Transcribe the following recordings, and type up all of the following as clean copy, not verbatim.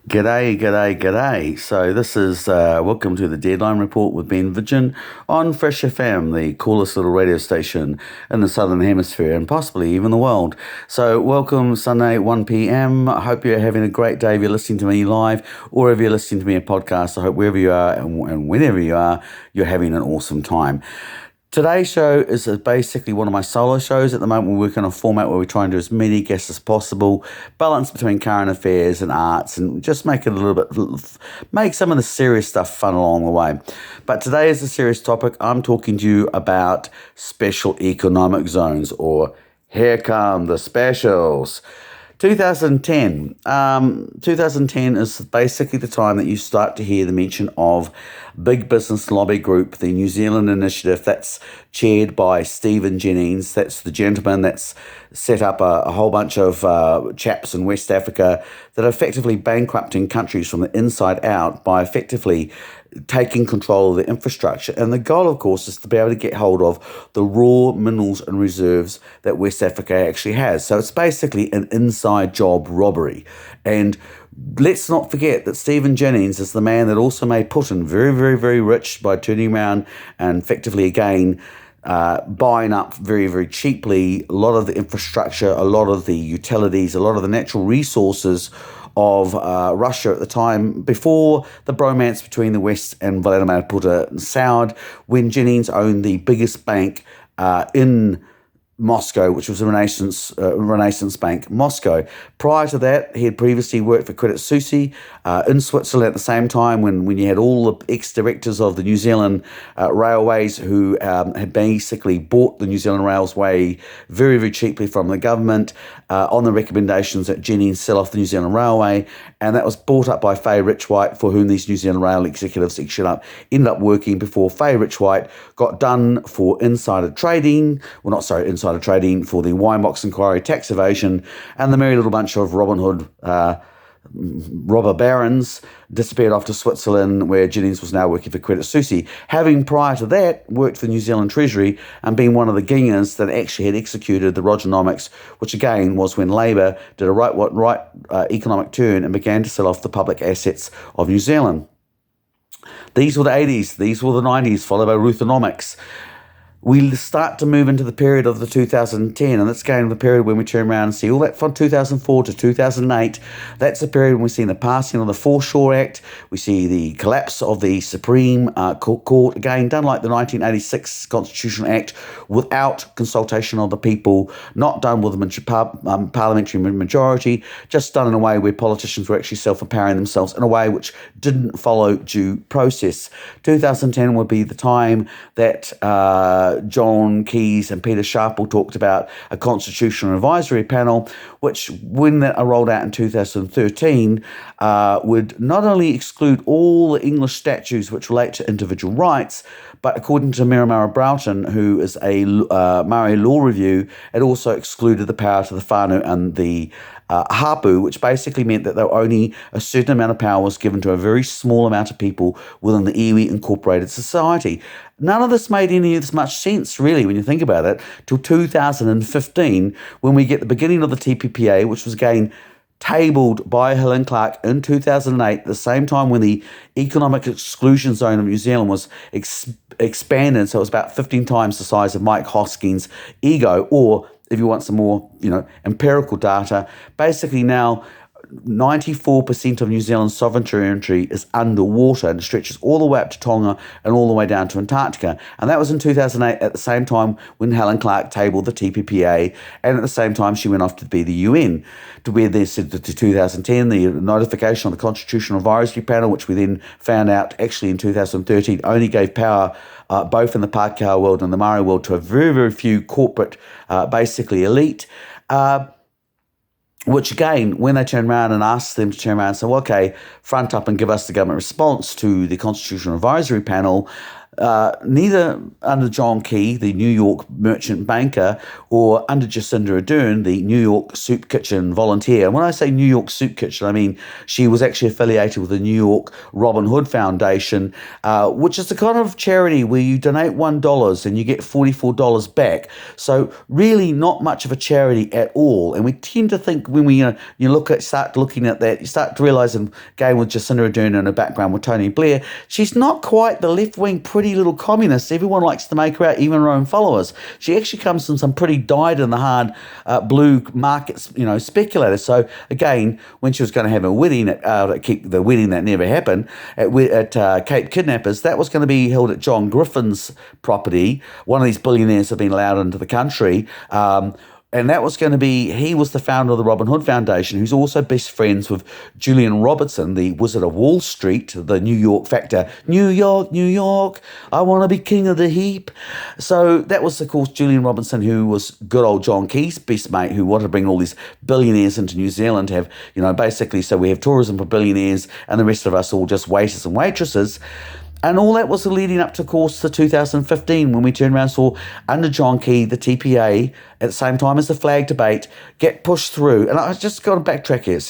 G'day, g'day, g'day. So this is welcome to the Deadline Report with Ben Vidgen on Fresh FM, the coolest little radio station in the Southern Hemisphere and possibly even the world. So welcome Sunday 1 p.m. I hope you're having a great day if you're listening to me live or if you're listening to me a podcast. I hope wherever you are and whenever you are, you're having an awesome time. Today's show is basically one of my solo shows. At the moment, we're working on a format where we try and do as many guests as possible, balance between current affairs and arts, and just make it a little bit, make some of the serious stuff fun along the way. But today is a serious topic. I'm talking to you about special economic zones, or here come the specials. 2010. 2010 is basically the time that you start to hear the mention of big business lobby group, the New Zealand Initiative, that's chaired by Stephen Jennings. That's the gentleman that's set up a whole bunch of chaps in West Africa that are effectively bankrupting countries from the inside out by effectively taking control of the infrastructure. And the goal, of course, is to be able to get hold of the raw minerals and reserves that West Africa actually has. So it's basically an inside job robbery. And let's not forget that Stephen Jennings is the man that also made Putin very, very, very rich by turning around and effectively again buying up very, very cheaply a lot of the infrastructure, a lot of the utilities, a lot of the natural resources of Russia at the time, before the bromance between the West and Vladimir Putin soured, when Jennings owned the biggest bank in Moscow, which was a Renaissance Bank, Moscow. Prior to that, he had previously worked for Credit Suisse in Switzerland at the same time when you had all the ex-directors of the New Zealand Railways who had basically bought the New Zealand Railway very, very cheaply from the government on the recommendations that Jennings sell off the New Zealand Railway, and that was bought up by Fay Richwhite, for whom these New Zealand Rail executives ended up working before Fay Richwhite got done for insider trading, for the Weinbox inquiry, tax evasion, and the merry little bunch of Robin Hood robber barons disappeared off to Switzerland, where Jennings was now working for Credit Suisse, having prior to that worked for the New Zealand Treasury and being one of the gingers that actually had executed the Rogernomics, which again was when Labour did a right economic turn and began to sell off the public assets of New Zealand. These were the 80s, these were the 90s, followed by Ruthonomics. We start to move into the period of the 2010, and that's again the period when we turn around and see all that from 2004 to 2008. That's the period when we see the passing of the Foreshore Act. We see the collapse of the Supreme Court, again done like the 1986 Constitutional Act, without consultation of the people, not done with a parliamentary majority, just done in a way where politicians were actually self-empowering themselves in a way which didn't follow due process. 2010 would be the time that John Keyes and Peter Sharple talked about a constitutional advisory panel, which, when that rolled out in 2013, would not only exclude all the English statutes which relate to individual rights, but according to Miramara Broughton, who is a Maori law review, it also excluded the power to the whānau and the hapu, which basically meant that only a certain amount of power was given to a very small amount of people within the iwi incorporated society. None of this made any of this much sense, really, when you think about it, till 2015, when we get the beginning of the TPPA, which was again tabled by Helen Clark in 2008, at the same time when the economic exclusion zone of New Zealand was expanded, so it was about 15 times the size of Mike Hoskins' ego, or if you want some more, empirical data, basically now 94% of New Zealand's sovereign territory is underwater and stretches all the way up to Tonga and all the way down to Antarctica. And that was in 2008, at the same time when Helen Clark tabled the TPPA, and at the same time she went off to be the UN, to where they said that to 2010, the notification of the Constitutional Advisory Panel, which we then found out actually in 2013 only gave power both in the Pākehā world and the Maori world to a very, very few corporate, basically elite, which again, when they turn around and ask them to turn around and say, well, okay, front up and give us the government response to the Constitutional Advisory Panel, neither under John Key, the New York merchant banker, or under Jacinda Ardern, the New York soup kitchen volunteer. And when I say New York soup kitchen, I mean she was actually affiliated with the New York Robin Hood Foundation, which is the kind of charity where you donate $1 and you get $44 back. So really not much of a charity at all. And we tend to think when we start looking at that, you start to realise, and again with Jacinda Ardern and her background with Tony Blair, she's not quite the left-wing pretty little communist everyone likes to make her out, even her own followers. She actually comes from some pretty dyed-in-the-hard blue markets, speculators. So again, when she was going to have a wedding, the wedding that never happened at Cape Kidnappers, that was going to be held at John Griffin's property. One of these billionaires have been allowed into the country. And that was going to be, he was the founder of the Robin Hood Foundation, who's also best friends with Julian Robertson, the Wizard of Wall Street, the New York factor. New York, New York, I want to be king of the heap. So that was, of course, Julian Robertson, who was good old John Key's best mate, who wanted to bring all these billionaires into New Zealand to have, basically, so we have tourism for billionaires and the rest of us all just waiters and waitresses. And all that was leading up to, of course, to 2015, when we turned around and saw, under John Key, the TPA, at the same time as the flag debate, get pushed through. And I just got to backtrack here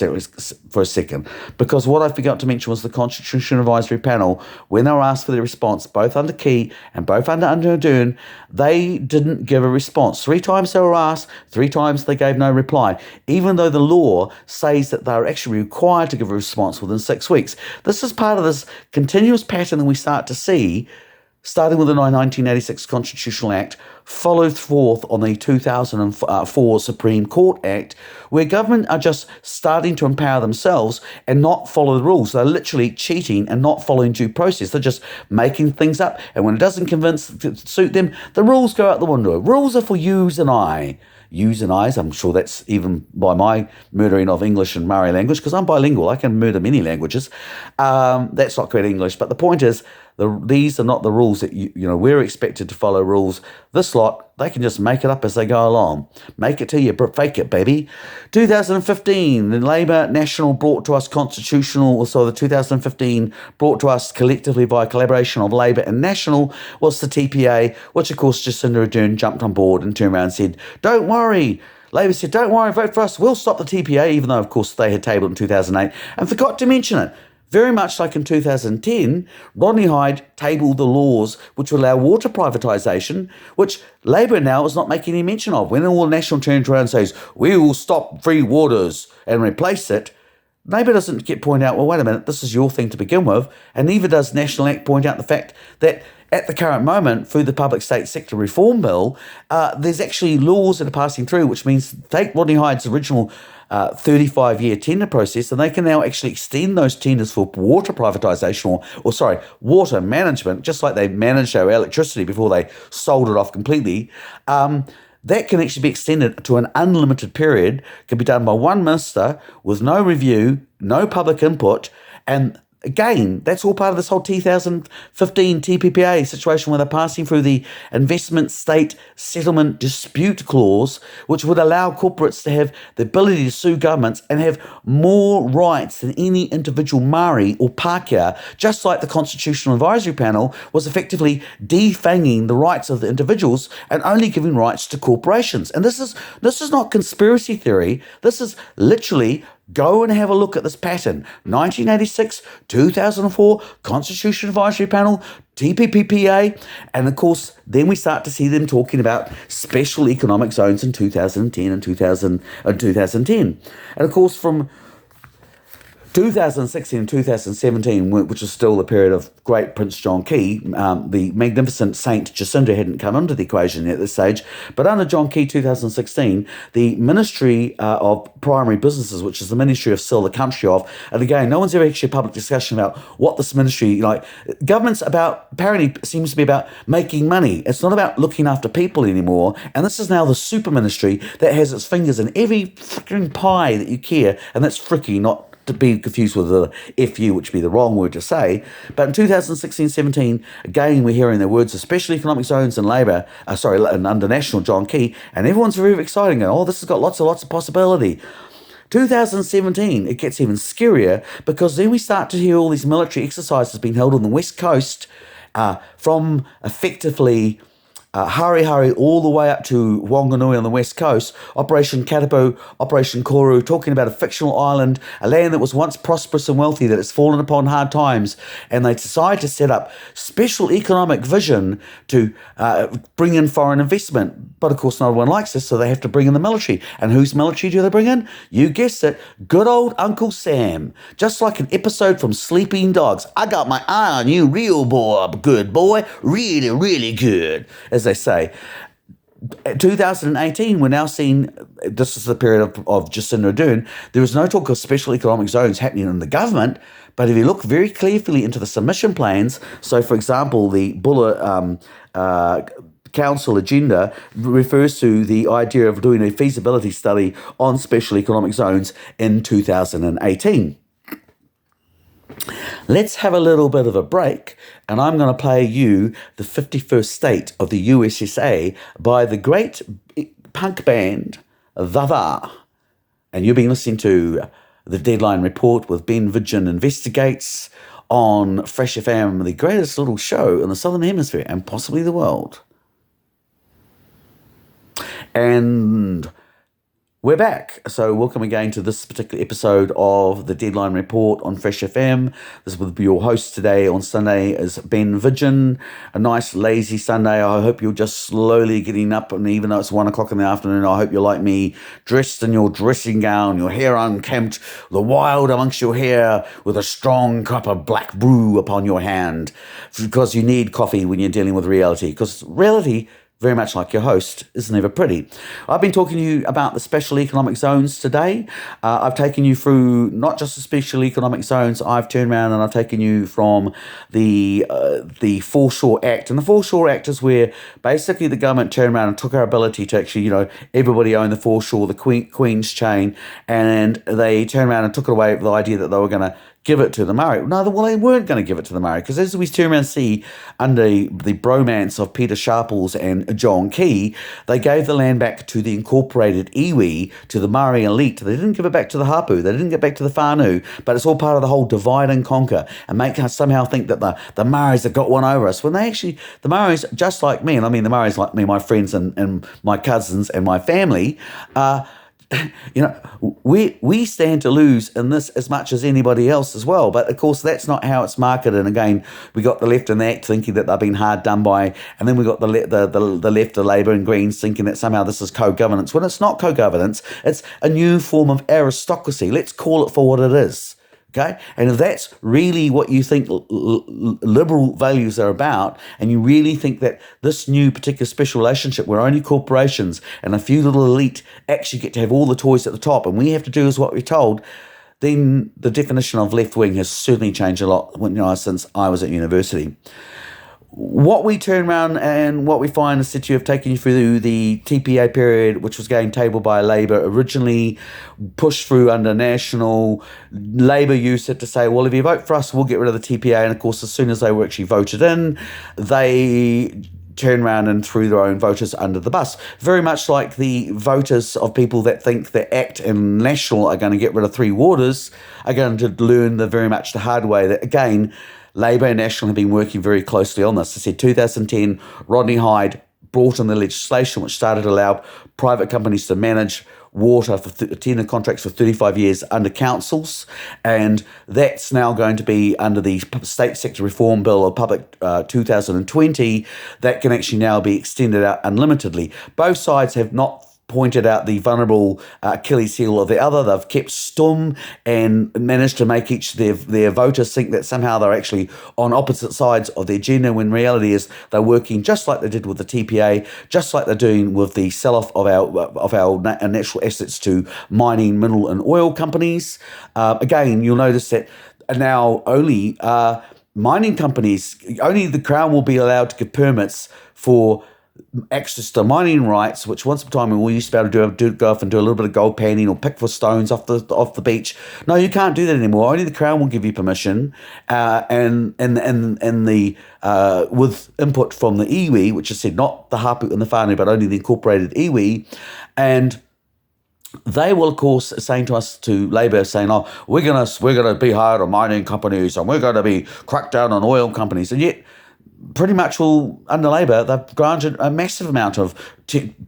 for a second, because what I forgot to mention was the Constitution Advisory Panel, when they were asked for their response, both under Key and both under Ardern, they didn't give a response. 3 times they were asked, 3 times they gave no reply, even though the law says that they're actually required to give a response within 6 weeks. This is part of this continuous pattern that we start to see, starting with the 1986 Constitutional Act, followed forth on the 2004 Supreme Court Act, where government are just starting to empower themselves and not follow the rules. They're literally cheating and not following due process. They're just making things up. And when it doesn't suit them, the rules go out the window. Rules are for yous and I. Yous and I's, I'm sure that's even by my murdering of English and Maori language, because I'm bilingual, I can murder many languages. That's not correct English, but the point is, these are not the rules that we're expected to follow rules. This lot, they can just make it up as they go along. Make it till you fake it, baby. 2015, the Labour National brought to us the 2015 brought to us collectively via collaboration of Labour and National was the TPA, which of course Jacinda Ardern jumped on board and turned around and said, don't worry. Labour said, don't worry, vote for us, we'll stop the TPA, even though of course they had tabled in 2008, and forgot to mention it. Very much like in 2010, Rodney Hyde tabled the laws which would allow water privatisation, which Labour now is not making any mention of. When all the National turns around and says, we will stop free waters and replace it, Labour doesn't point out, well, wait a minute, this is your thing to begin with, and neither does National Act point out the fact that at the current moment, through the Public State Sector Reform Bill, there's actually laws that are passing through, which means take Rodney Hyde's original 35-year tender process, and they can now actually extend those tenders for water privatisation or water management, just like they managed our electricity before they sold it off completely. That can actually be extended to an unlimited period, can be done by one minister with no review, no public input, and again, that's all part of this whole 2015 TPPA situation where they're passing through the Investment State Settlement Dispute Clause, which would allow corporates to have the ability to sue governments and have more rights than any individual Māori or Pākehā, just like the Constitutional Advisory Panel was effectively defanging the rights of the individuals and only giving rights to corporations. And this is not conspiracy theory. This is literally, go and have a look at this pattern. 1986, 2004, Constitution Advisory Panel, TPPPA, and of course, then we start to see them talking about special economic zones in 2010 and 2010. And of course, from 2016 and 2017, which is still the period of great Prince John Key, the magnificent Saint Jacinda hadn't come into the equation at this stage, but under John Key 2016, the Ministry of Primary Businesses, which is the ministry of sell the country of, and again, no one's ever actually public discussion about what this ministry, government's about, apparently seems to be about making money. It's not about looking after people anymore, and this is now the super ministry that has its fingers in every freaking pie that you care, and that's fricky, not to be confused with the FU, which would be the wrong word to say. But in 2016-17, again, we're hearing the words of special economic zones and Labour, and under National John Key, and everyone's very excited, going, oh, this has got lots of possibility. 2017, it gets even scarier, because then we start to hear all these military exercises being held on the West Coast, from effectively Hari all the way up to Wanganui on the west coast, Operation Katapo, Operation Koru, talking about a fictional island, a land that was once prosperous and wealthy that has fallen upon hard times, and they decide to set up special economic vision to bring in foreign investment. But of course, no one likes this, so they have to bring in the military. And whose military do they bring in? You guessed it, good old Uncle Sam. Just like an episode from Sleeping Dogs. I got my eye on you, real boy, good boy, really, really good, as they say. 2018, we're now seeing, this is the period of Jacinda Ardern, there is no talk of special economic zones happening in the government, but if you look very carefully into the submission plans, so for example, the Buller Council agenda refers to the idea of doing a feasibility study on special economic zones in 2018. Let's have a little bit of a break, and I'm going to play you the 51st State of the USSA by the great punk band The. And you've been listening to the Deadline Report with Ben Vidgen Investigates on Fresh FM, the greatest little show in the Southern Hemisphere and possibly the world. And we're back. So welcome again to this particular episode of the Deadline Report on Fresh FM. This will be your host today on Sunday is Ben Vidgen. A nice lazy Sunday. I hope you're just slowly getting up, and even though it's 1 o'clock in the afternoon, I hope you're like me, dressed in your dressing gown, your hair unkempt, the wild amongst your hair, with a strong cup of black brew upon your hand, because you need coffee when you're dealing with reality, because reality, very much like your host, is never pretty. I've been talking to you about the special economic zones today. I've taken you through not just the special economic zones. I've turned around and I've taken you from the Foreshore Act. And the Foreshore Act is where basically the government turned around and took our ability to actually, everybody owned the foreshore, the Queen's Chain, and they turned around and took it away with the idea that they were going to give it to the Maori. No, well, they weren't going to give it to the Maori, because as we turn around and see under the bromance of Peter Sharples and John Key, they gave the land back to the incorporated iwi, to the Maori elite. They didn't give it back to the hapu. They didn't get back to the whānau, but it's all part of the whole divide and conquer and make us somehow think that the Maoris have got one over us, when they actually, the Maoris, just like me, and I mean the Maoris like me, my friends and my cousins and my family, we stand to lose in this as much as anybody else as well. But of course, that's not how it's marketed. And again, we got the left and the ACT thinking that they've been hard done by, and then we got the left, the Labour and Greens thinking that somehow this is co-governance. When it's not co-governance, it's a new form of aristocracy. Let's call it for what it is. Okay, and if that's really what you think liberal values are about, and you really think that this new particular special relationship where only corporations and a few little elite actually get to have all the toys at the top, and we have to do is what we're told, then the definition of left wing has certainly changed a lot since I was at university. What we turn around and what we find is that you have taken you through the TPA period, which was getting tabled by Labour originally, pushed through under National. Labour used it to say, well, if you vote for us, we'll get rid of the TPA. And of course, as soon as they were actually voted in, they turn around and threw their own voters under the bus. Very much like the voters of people that think that ACT and National are going to get rid of Three Waters are going to learn very much the hard way that, again, Labour and National have been working very closely on this. I said 2010, Rodney Hyde brought in the legislation which started to allow private companies to manage water for tenure contracts for 35 years under councils, and that's now going to be under the State Sector Reform Bill of Public 2020 that can actually now be extended out unlimitedly. Both sides have not pointed out the vulnerable Achilles heel of the other. They've kept stum and managed to make each their voters think that somehow they're actually on opposite sides of the agenda, when reality is they're working just like they did with the TPA, just like they're doing with the sell-off of our natural assets to mining, mineral and oil companies. Again, you'll notice that now only mining companies, only the Crown will be allowed to give permits for access to mining rights, which once upon a time we used to be able to go off and do a little bit of gold panning or pick for stones off the beach. No, you can't do that anymore. Only the Crown will give you permission, and the with input from the iwi, which is said not the hapu and the whānau, but only the incorporated iwi, and they will, of course, saying to us, to Labour, saying, "Oh, we're gonna be hard on mining companies, and we're going to be cracked down on oil companies," and yet pretty much all under Labor, they've granted a massive amount of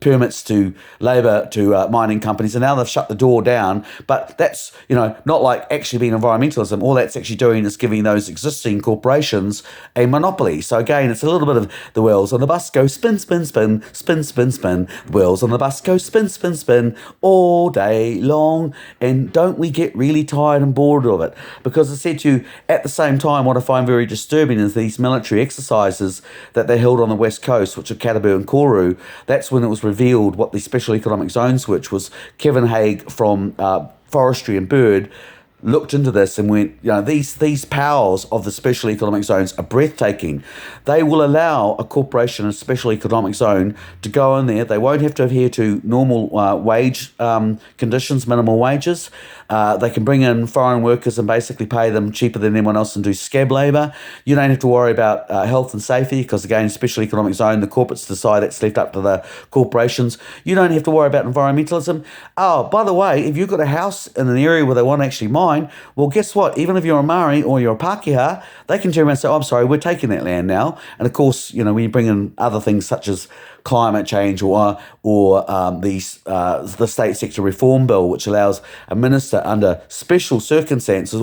permits to Labor, to mining companies, and now they've shut the door down. But that's, not like actually being environmentalism. All that's actually doing is giving those existing corporations a monopoly. So again, it's a little bit of the wheels on the bus go spin, spin, spin, spin, spin, spin. The wheels on the bus go spin, spin, spin all day long. And don't we get really tired and bored of it? Because I said to you, at the same time, what I find very disturbing is these military exercises that they held on the west coast, which are Katabu and Koru. That's when it was revealed what the special economic zones, which was Kevin Haig from Forestry and Bird, looked into this and went, these powers of the special economic zones are breathtaking. They will allow a corporation in a special economic zone to go in there. They won't have to adhere to normal wage conditions, minimal wages. They can bring in foreign workers and basically pay them cheaper than anyone else and do scab labour. You don't have to worry about health and safety because, again, special economic zone, the corporates decide that's left up to the corporations. You don't have to worry about environmentalism. Oh, by the way, if you've got a house in an area where they want to actually mine, well, guess what? Even if you're a Maori or you're a Pākehā, they can turn around and say, I'm sorry, we're taking that land now. And of course, when you bring in other things such as climate change or the state sector reform bill, which allows a minister under special circumstances,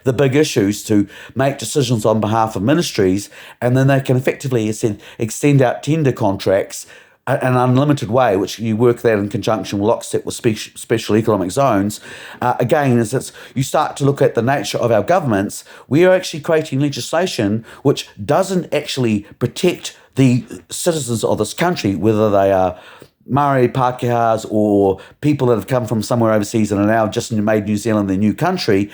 the big issues, to make decisions on behalf of ministries, and then they can effectively, as I said, extend out tender contracts an unlimited way, which you work that in conjunction with lockstep with special economic zones. Again, as you start to look at the nature of our governments, we are actually creating legislation which doesn't actually protect the citizens of this country, whether they are Maori, Pākehās, or people that have come from somewhere overseas and are now just made New Zealand their new country.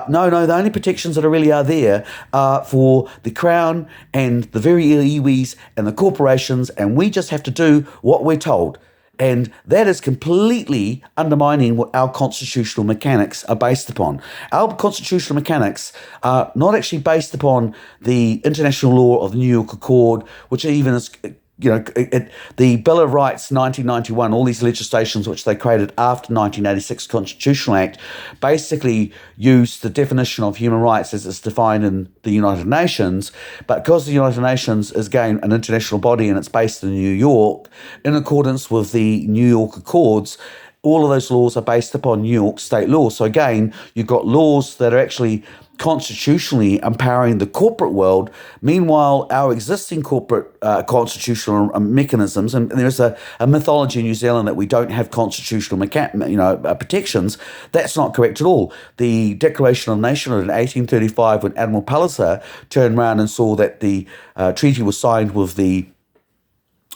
No, the only protections that really are there are for the Crown and the very iwis and the corporations, and we just have to do what we're told. And that is completely undermining what our constitutional mechanics are based upon. Our constitutional mechanics are not actually based upon the international law of the New York Accord, which even is... the Bill of Rights 1991, all these legislations which they created after 1986 Constitutional Act, basically used the definition of human rights as it's defined in the United Nations. But because the United Nations is, again, an international body and it's based in New York, in accordance with the New York Accords, all of those laws are based upon New York state law. So again, you've got laws that are actually constitutionally empowering the corporate world. Meanwhile, our existing corporate constitutional mechanisms, and there's a mythology in New Zealand that we don't have constitutional protections. That's not correct at all. The Declaration of Nationhood in 1835, when Admiral Palliser turned around and saw that the treaty was signed with the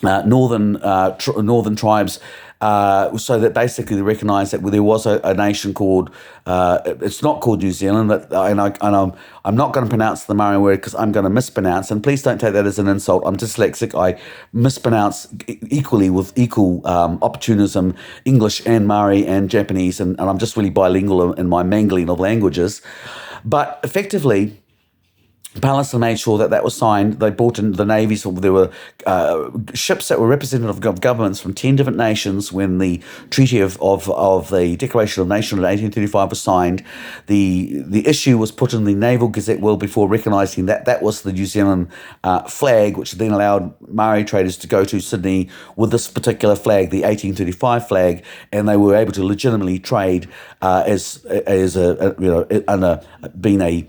northern tribes, so that basically they recognised that there was a nation called, it's not called New Zealand, I'm not going to pronounce the Maori word because I'm going to mispronounce, and please don't take that as an insult. I'm dyslexic. I mispronounce equally with equal opportunism English and Maori and Japanese, and I'm just really bilingual in my mangling of languages. But effectively, Palliser made sure that was signed. They brought in the navies. There were ships that were representative of governments from 10 different nations when the Treaty of the Declaration of Nationhood in 1835 was signed. The issue was put in the Naval Gazette well before recognising that was the New Zealand flag, which then allowed Maori traders to go to Sydney with this particular flag, the 1835 flag, and they were able to legitimately trade being a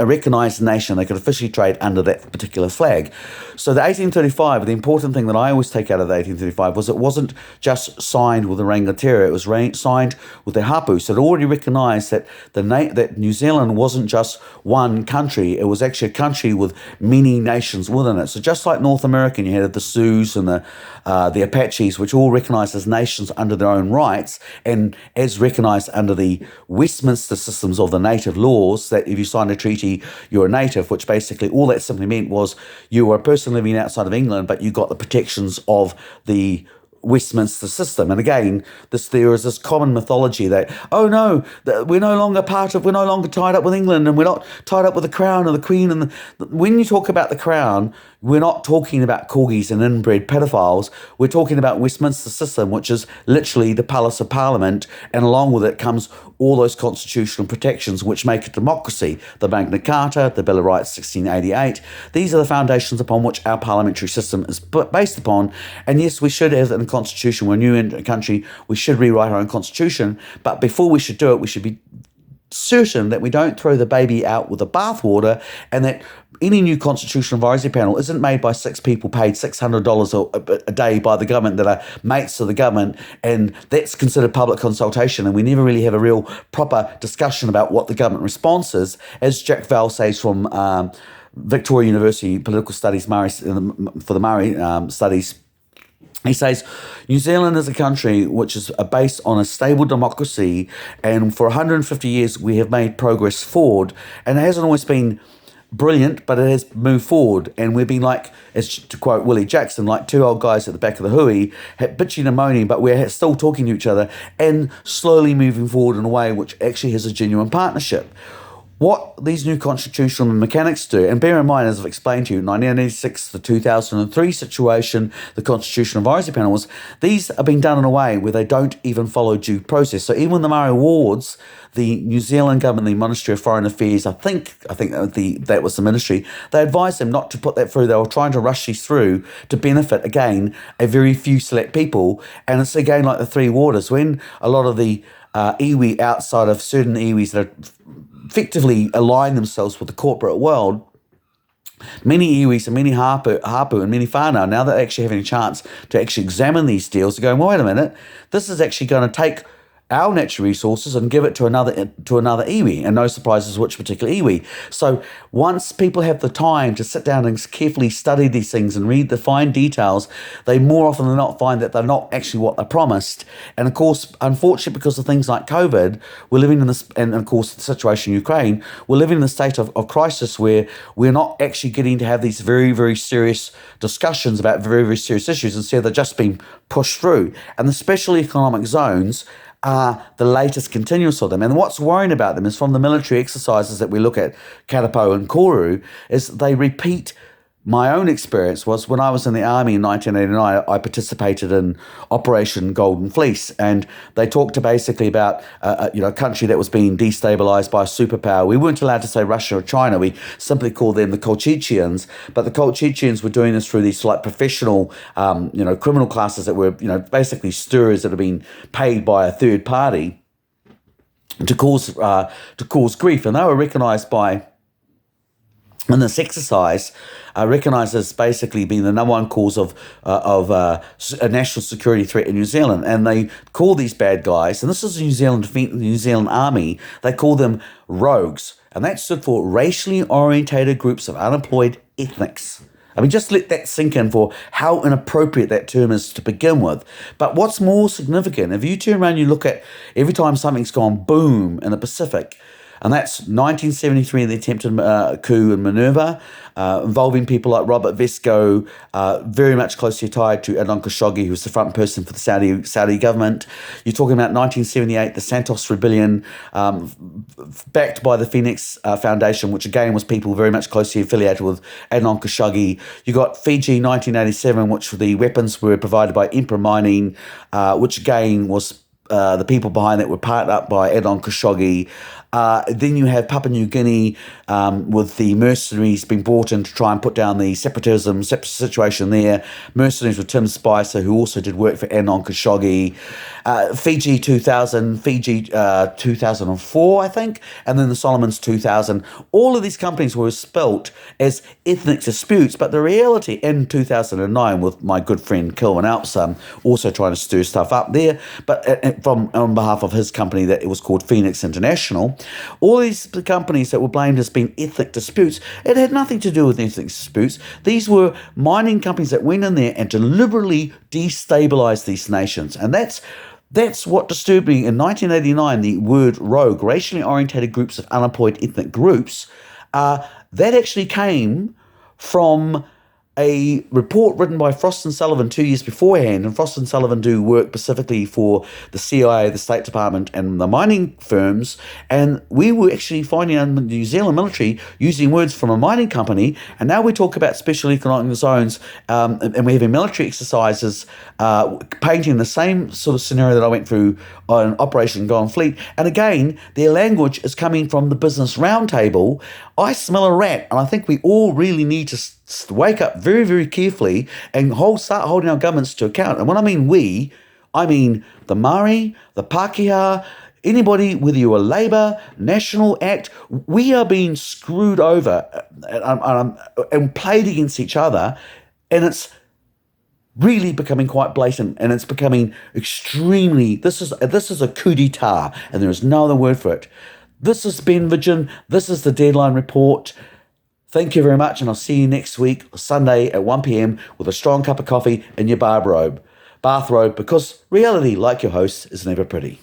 recognised nation. They could officially trade under that particular flag. So the 1835, the important thing that I always take out of the 1835 was it wasn't just signed with the Rangatira, it was signed with the Hapu. So it already recognised that that New Zealand wasn't just one country, it was actually a country with many nations within it. So just like North America, you had the Sioux and the Apaches, which all recognised as nations under their own rights, and as recognised under the Westminster systems of the native laws, that if you signed a treaty, you're a native, which basically all that simply meant was you were a person living outside of England, but you got the protections of the Westminster system. And again, there is this common mythology that, oh no, we're no longer tied up with England, and we're not tied up with the Crown or the Queen. And when you talk about the Crown, we're not talking about corgis and inbred pedophiles. We're talking about Westminster system, which is literally the palace of Parliament, and along with it comes all those constitutional protections which make a democracy. The Magna Carta, the Bill of Rights 1688. These are the foundations upon which our parliamentary system is based upon. And yes, we should, as in a constitution, we're new in a country, we should rewrite our own constitution. But before we should do it, we should be certain that we don't throw the baby out with the bathwater, and that any new constitutional advisory panel isn't made by 6 people paid $600 a day by the government that are mates of the government, and that's considered public consultation, and we never really have a real proper discussion about what the government response is. As Jack Val says from Victoria University Political Studies Murray, for the Murray Studies, he says, New Zealand is a country which is based on a stable democracy, and for 150 years we have made progress forward, and it hasn't always been brilliant, but it has moved forward, and we've been like, as to quote Willie Jackson, like two old guys at the back of the hui, bitching and moaning, but we're still talking to each other and slowly moving forward in a way which actually has a genuine partnership. What these new constitutional mechanics do, and bear in mind, as I've explained to you, 1986, the 2003 situation, the Constitutional Advisory Panels, these are being done in a way where they don't even follow due process. So even when the Murray Awards, the New Zealand government, the Ministry of Foreign Affairs, I think that was the ministry, they advised them not to put that through. They were trying to rush these through to benefit, again, a very few select people. And it's again like the Three Waters, when a lot of the iwi outside of certain iwis that are effectively align themselves with the corporate world, many iwis and many hapu and many whānau, now they're actually having a chance to actually examine these deals, to go, well, wait a minute, this is actually going to take our natural resources and give it to another iwi, and no surprises which particular iwi. So once people have the time to sit down and carefully study these things and read the fine details, they more often than not find that they're not actually what they promised. And of course, unfortunately, because of things like COVID, we're living in this, and of course the situation in Ukraine, we're living in a state of crisis where we're not actually getting to have these very, very serious discussions about very, very serious issues. Instead, they're just being pushed through. And the special economic zones are the latest continuous of them. And what's worrying about them is, from the military exercises that we look at, Katapo and Koru, is they repeat. My own experience was when I was in the army in 1989, I participated in Operation Golden Fleece, and they talked basically about a country that was being destabilized by a superpower. We weren't allowed to say Russia or China. We simply called them the Colchichians, but the Colchichians were doing this through these like professional, criminal classes that were, basically stirrers that had been paid by a third party to cause grief, and they were recognised by. And this exercise recognised as basically being the number one cause of a national security threat in New Zealand. And they call these bad guys, and this is the New Zealand Army, they call them rogues. And that stood for racially orientated groups of unemployed ethnics. I mean, just let that sink in for how inappropriate that term is to begin with. But what's more significant, if you turn around and you look at every time something's gone boom in the Pacific, and that's 1973, the attempted coup in Minerva, involving people like Robert Vesco, very much closely tied to Adnan Khashoggi, who was the front person for the Saudi government. You're talking about 1978, the Santos Rebellion, backed by the Phoenix Foundation, which again was people very much closely affiliated with Adnan Khashoggi. You got Fiji 1987, which the weapons were provided by Emperor Mining, which again was the people behind that were partnered up by Adnan Khashoggi. Then you have Papua New Guinea with the mercenaries being brought in to try and put down the separatism situation there. Mercenaries with Tim Spicer, who also did work for Adnan Khashoggi. Fiji 2000, Fiji 2004, I think, and then the Solomons 2000. All of these companies were spelt as ethnic disputes, but the reality in 2009 with my good friend Kilwin Alps also trying to stir stuff up there, but on behalf of his company that it was called Phoenix International. All these companies that were blamed as being ethnic disputes, it had nothing to do with ethnic disputes. These were mining companies that went in there and deliberately destabilized these nations. And that's what disturbed me. In 1989, the word rogue, racially orientated groups of unemployed ethnic groups, that actually came from a report written by Frost and Sullivan 2 years beforehand, and Frost and Sullivan do work specifically for the CIA, the State Department, and the mining firms. And we were actually finding out the New Zealand military using words from a mining company, and now we talk about special economic zones, and we're having military exercises painting the same sort of scenario that I went through on Operation Golden Fleet. And again, their language is coming from the Business Roundtable. I smell a rat, and I think we all really need to wake up very, very carefully and start holding our governments to account. And when I mean we, I mean the Māori, the Pākehā, anybody, whether you're a Labour, National Act, we are being screwed over and played against each other, and it's really becoming quite blatant, and it's becoming extremely, this is a coup d'etat, and there is no other word for it. This is Ben Vidgen. This is the Deadline Report. Thank you very much, and I'll see you next week, Sunday at 1 p.m. with a strong cup of coffee in your bathrobe, because reality, like your host, is never pretty.